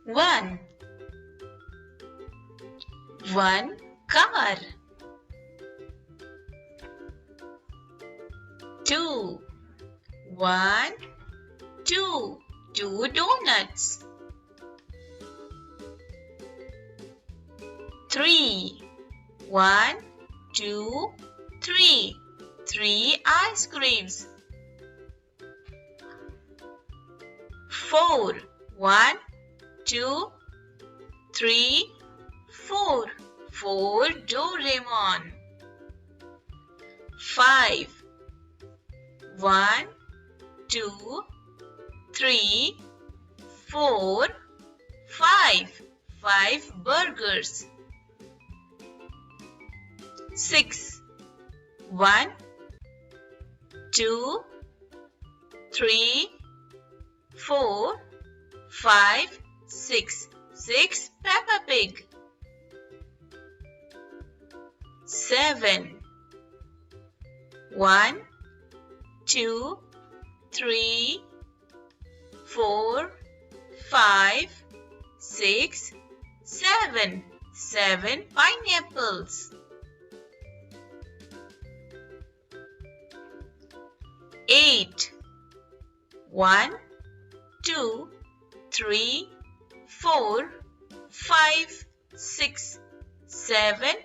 1. One car. 2. 1, 2. 2 donuts. 3. 1, 2, 3. 3 ice creams. 4. 1, 2, 3, 4. 4 Doraemon. 5. 1, 2, 3, 4, 5. 5 burgers. 6. 1, 2, 3, 4, 5, 6. 6 Peppa Pig. 7. 1, 2, 3, 4, 5, 6, 7. 7 pineapples. 8. 1, 2, 3, 4, 5, 6, 7,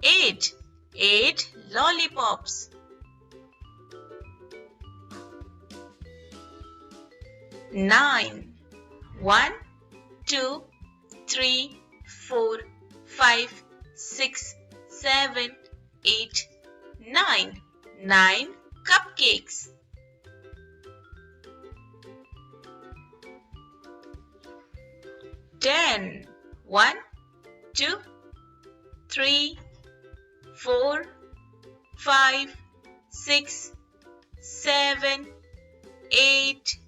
8. 8 lollipops. 9. 1, 2, 3, 4, 5, 6, 7, 8, 9. 9 cupcakes. 10. 1, 2, 3, 4, 5, 6, 7, 8,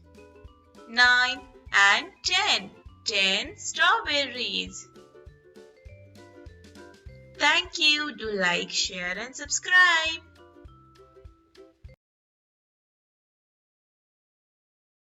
9 and 10. 10 strawberries. Thank you. Do like, share and subscribe.